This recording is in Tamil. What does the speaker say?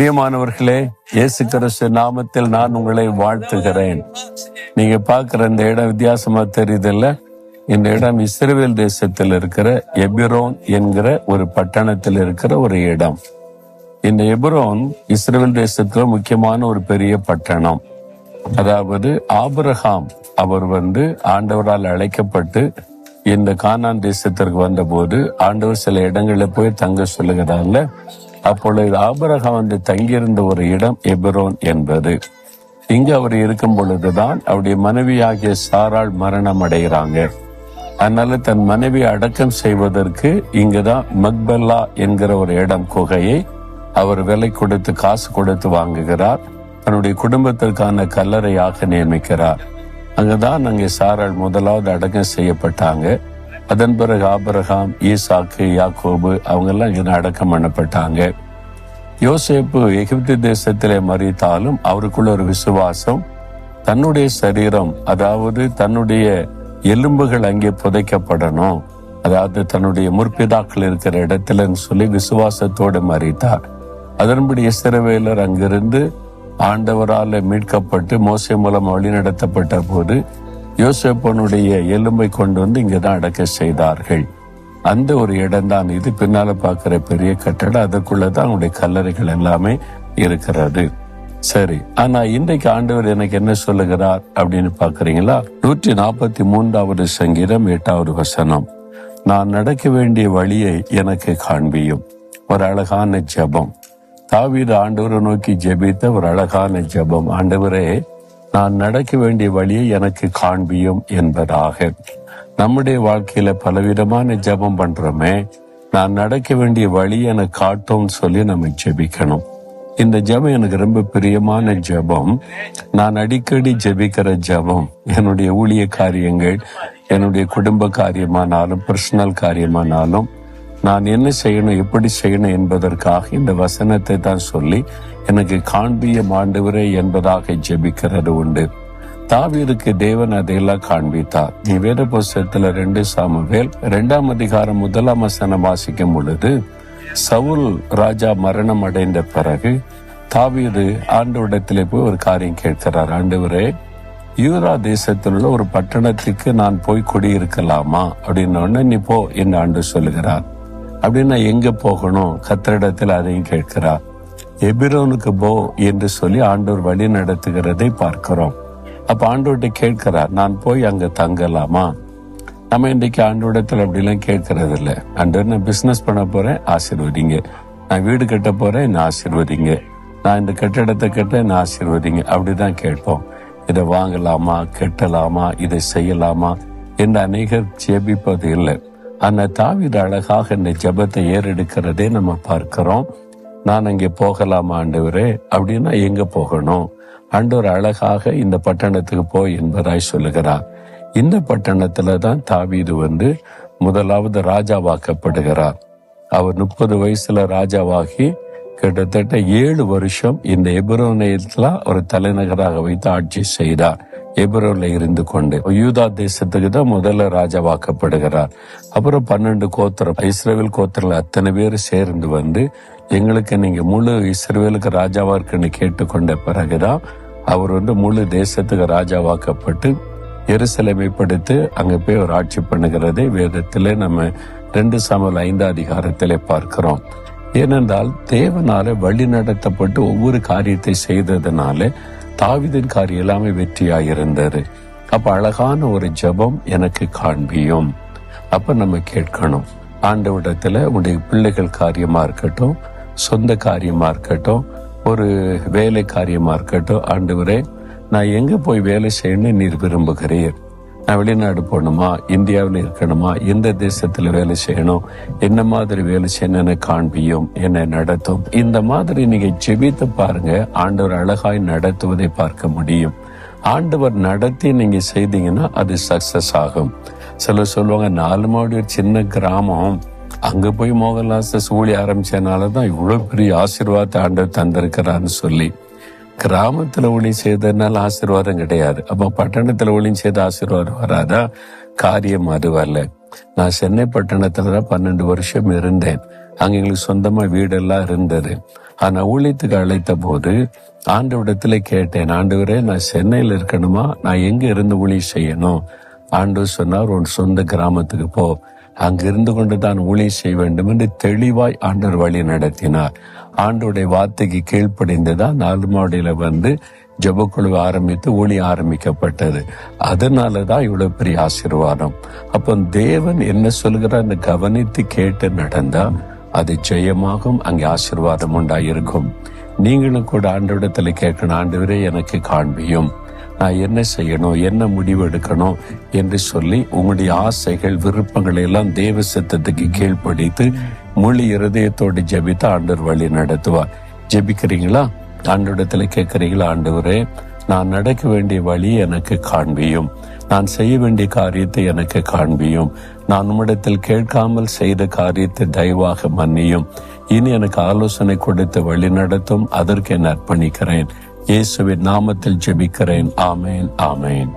பிரியமானவர்களே, இயேசு கிறிஸ்து நாமத்தில் நான் உங்களை வாழ்த்துகிறேன். நீங்க பார்க்கிற இந்த இடம் வித்தியாசமா தெரியுதுல்ல? இந்த இடம் இஸ்ரவேல் தேசத்தில் இருக்கிற எபிரோன் என்கிற ஒரு பட்டணத்தில் இருக்கிற ஒரு இடம். இந்த எபிரோன் இஸ்ரவேல் தேசத்துல முக்கியமான ஒரு பெரிய பட்டணம். அதாவது ஆபிரகாம் அவர் ஆண்டவரால் அழைக்கப்பட்டு இந்த கானான் தேசத்திற்கு வந்த போது ஆண்டவர் சில இடங்களில் போய் தங்க சொல்லுகிறார்ல. அப்பொழுது ஆபிரகாம் தங்கியிருந்த ஒரு இடம் எபிரோன் என்பது. இங்கு அவர் இருக்கும் பொழுதுதான் அவருடைய மனைவியாகிய சாராள் மரணம் அடைகிறாங்க. அதனால தன் மனைவியை அடக்கம் செய்வதற்கு இங்குதான் மக்பல்லா என்கிற ஒரு இடம், குகையை அவர் விலை கொடுத்து காசு கொடுத்து வாங்குகிறார். தன்னுடைய குடும்பத்திற்கான கல்லறையாக நியமிக்கிறார். அங்குதான் அங்கே சாராள் முதலாவது அடக்கம் செய்யப்பட்டாங்க. அதன் பிறகு ஆபிரகாம், ஈசாக்கு, யாக்கோபு அவங்க எல்லாம் இங்க அடக்கம் பண்ணப்பட்டாங்க. யோசேப்பு எகிப்து தேசத்திலே மரித்தாலும் அவருக்குள்ள ஒரு விசுவாசம், தன்னுடைய சரீரம் அதாவது தன்னுடைய எலும்புகள் அங்கே புதைக்கப்படணும், அதாவது தன்னுடைய முற்பிதாக்கள் இருக்கிற இடத்துல சொல்லி விசுவாசத்தோடு மரித்தார். அதன்படி இஸ்ரவேலர் அங்கிருந்து ஆண்டவரால் மீட்கப்பட்டு மோசே மூலம் வழி நடத்தப்பட்ட போது யோசேப்பனுடைய எலும்பை கொண்டு இங்கதான் அடக்க செய்தார்கள். அந்த ஒரு இடம் தான் இது. பின்னால பார்க்கிற பெரிய கட்டடம், அதுக்குள்ளதான் அவனுடைய கல்லறைகள் எல்லாமே இருக்கிறது. சரி, ஆனா இன்றைக்கு ஆண்டவர் எனக்கு என்ன சொல்லுகிறார் அப்படின்னு பாக்குறீங்களா? 143வது சங்கீதம் 8வது வசனம், நான் நடக்க வேண்டிய வழியை எனக்கு காண்பியும். ஒரு அழகான ஜெபம். தாவீது ஆண்டவரை நோக்கி ஜெபித்த ஒரு அழகான ஜெபம். ஆண்டவரே, நான் நடக்க வேண்டிய வழியை எனக்கு காண்பியும் என்பதாக. நம்முடைய வாழ்க்கையில பலவிதமான ஜெபம் பண்றோமே, நான் நடக்க வேண்டிய வழி எனக்கு காட்டும் சொல்லி நம்ம ஜெபிக்கணும். இந்த ஜெபம் எனக்கு ரொம்ப பிரியமான ஜெபம். நான் அடிக்கடி ஜெபிக்கிற ஜெபம். என்னுடைய ஊழிய காரியங்கள், என்னுடைய குடும்ப காரியமானாலும் பர்சனல் காரியமானாலும் நான் என்ன செய்யணும், எப்படி செய்யணும் என்பதற்காக இந்த வசனத்தை தான் சொல்லி எனக்கு காண்பியும் ஆண்டவரே என்பதாக ஜெபிக்கிறது உண்டு. தாவீதுக்கு தேவன் அதையெல்லாம் காண்பித்தார். நீ வேத புஸ்தகத்துல 2 சாமுவேல் 2ஆம் அதிகாரம் 1ஆம் வசனம் வாசிக்கும் பொழுது, சவுல் ராஜா மரணம் அடைந்த பிறகு தாவீது ஆண்டவரிடத்திலே போய் ஒரு காரியம் கேட்கிறார். ஆண்டவரே, யூதா தேசத்தில் உள்ள ஒரு பட்டணத்துக்கு நான் போய் குடியிருக்கலாமா அப்படின்னு. நீ போ என்று ஆண்டு சொல்லுகிறார். அப்படின்னா எங்க போகணும்? கர்த்தரிடத்தில் அதையும் கேட்கிறார். எபிரோனுக்கு போ என்று சொல்லி ஆண்டவர் வழி நடத்துகிறதை பார்க்கிறோம். அப்ப ஆண்டவர்கிட்ட கேட்கிறார், நான் போய் அங்க தங்கலாமா? நம்ம இன்றைக்கு ஆண்டவரிடத்தில் அப்படிலாம் கேட்கறது இல்லை. ஆண்டவர், நான் பிசினஸ் பண்ண போறேன், ஆசீர்வதிங்க. நான் வீடு கட்ட போறேன், என்ன ஆசீர்வதிங்க. நான் இந்த கட்டிடத்தை கட்ட என்ன ஆசீர்வதிங்க. அப்படிதான் கேட்போம். இதை வாங்கலாமா, கட்டலாமா, இதை செய்யலாமா என்று அநேகர் ஜெபிப்பது இல்லை. ஆனா தாவீது அழகாக இந்த ஜெபத்தை ஏறெடுக்கிறதே நம்ம பார்க்கிறோம். நான் அங்கே போகலாமா ஆண்டவரே அப்படின்னா எங்க போகணும்? ஆண்டவர் அழகாக இந்த பட்டணத்துக்கு போய் என்பதாய் சொல்லுகிறார். இந்த பட்டணத்துல தான் தாவீது முதலாவது ராஜாவாக்கப்படுகிறார். அவர் 30 வயசுல ராஜாவாகி கிட்டத்தட்ட 7 வருஷம் இந்த எபிரோனியத்துல ஒரு தலைநகராக வைத்து ஆட்சி செய்தார். எபிரோன்ல இருந்து கொண்டு யூதா தேசத்துக்கு தான் முதல்ல ராஜாவாக்கப்படுகிறார். அப்புறம் 12 கோத்திரம், இஸ்ரவேல் கோத்திரத்துல அத்தனை பேர் சேர்ந்து எங்களுக்கு நீங்க முழு இஸ்ரவேலுக்கு ராஜாவா இருக்குன்னு கேட்டுக்கொண்ட பிறகுதான் அவர் முழு தேசத்துக்கு ராஜாவாக்கப்பட்டு எருசலேமை படுத்து அங்க போய் ஒரு ஆட்சி பண்ணுகிறதை வேதத்திலே நம்ம 2 சாமுவேல் 5ஆம் அதிகாரத்திலே பார்க்கிறோம். ஏனென்றால் தேவனால வழி நடத்தப்பட்டு ஒவ்வொரு காரியத்தை செய்ததுனால தாவீதின் காரியம் எல்லாமே வெற்றியாயிருந்தது. அப்ப அழகான ஒரு ஜெபம் எனக்கு காண்பியும். அப்ப நம்ம கேட்கணும், ஆண்டவரிடத்துல உடைய பிள்ளைகள் காரியமா இருக்கட்டும், சொந்த காரியமா இருக்கட்டும், ஒரு வேலை காரியமா இருக்கட்டும், ஆண்டவரே, நான் எங்க போய் வேலை செய்யணும்னு நீர் விரும்புகிறீர்? நான் வெளிநாடு போகணுமா, இந்தியாவில் இருக்கணுமா, எந்த தேசத்துல வேலை செய்யணும், என்ன மாதிரி வேலை செய்யணும்னு காண்பியும், என்னை நடத்தும். இந்த மாதிரி நீங்க ஜெபித்து பாருங்க, ஆண்டவர் அழகாய் நடத்துவதை பார்க்க முடியும். ஆண்டவர் நடத்தி நீங்க செய்தீங்கன்னா அது சக்சஸ் ஆகும். சிலர் சொல்லுவாங்க, 4 மாடி ஒரு சின்ன கிராமம், அங்க போய் மோகன்லாஸ் ஊழி ஆரம்பிச்சதுனாலதான் இவ்வளவு பெரிய ஆசீர்வாதத்தை ஆண்டவர் தந்திருக்கிறான்னு சொல்லி. கிராமத்துல ஒளி செய்ததுனால ஆசீர்வாதம் கிடையாது. அப்ப பட்டணத்துல ஒளி செய்த ஆசீர்வாதம் வராதா? காரியம் அதுவல்ல. நான் சென்னை பட்டணத்துலதான் 12 வருஷம் இருந்தேன். அங்க எங்களுக்கு சொந்தமா வீடெல்லாம் இருந்தது. ஆனா ஊழியத்துக்கு அழைத்த போது ஆண்டவரிடத்துல கேட்டேன், ஆண்டவரே நான் சென்னையில் இருக்கணுமா, நான் எங்க இருந்து ஊழியம் செய்யணும்? ஆண்டவர் சொன்னார், உன் சொந்த கிராமத்துக்கு போ, அங்கிருந்து கொண்டு தான் ஊழியம் செய்ய வேண்டும் என்று தெளிவாய் ஆண்டவர் வழி நடத்தினார். ஆண்டோடைய வார்த்தைக்கு கீழ்ப்படிந்துதான் நாலுமாடியில வந்து ஜெபக்குழுவை ஆரம்பித்து ஊழியம் ஆரம்பிக்கப்பட்டது. அதனாலதான் இவ்வளவு பெரிய ஆசீர்வாதம். அப்போ தேவன் என்ன சொல்கிறார் கவனித்து கேட்டு நடந்தா அது ஜெயமாகும், அங்கே ஆசீர்வாதம் உண்டாயிருக்கும். நீங்களும் கூட ஆண்டவரிடத்துல கேட்கணும், ஆண்டவரே எனக்கு காண்பியும், நான் என்ன செய்யணும், என்ன முடிவு எடுக்கணும் என்று சொல்லி உங்களுடைய ஆசைகள் விருப்பங்களை எல்லாம் தேவ சித்தத்துக்கு கீழ்ப்படித்து முழு இருதயத்தோடு ஜெபித்து ஆண்டவர் வழி நடத்துவார். ஜெபிக்கிறீங்களா? ஆண்டவரிடத்துல கேட்கிறீங்களா, ஆண்டவரே நான் நடக்க வேண்டிய வழி எனக்கு காண்பியும், நான் செய்ய வேண்டிய காரியத்தை எனக்கு காண்பியும், நான் உம்மிடத்தில் கேட்காமல் செய்த காரியத்தை தயவாக மன்னியும், இனி எனக்கு ஆலோசனை கொடுத்து வழி நடத்தும், அதற்கு என் அர்ப்பணிக்கிறேன். இயேசுவின் நாமத்தில் ஜெபிக்கிறேன். ஆமேன், ஆமேன்.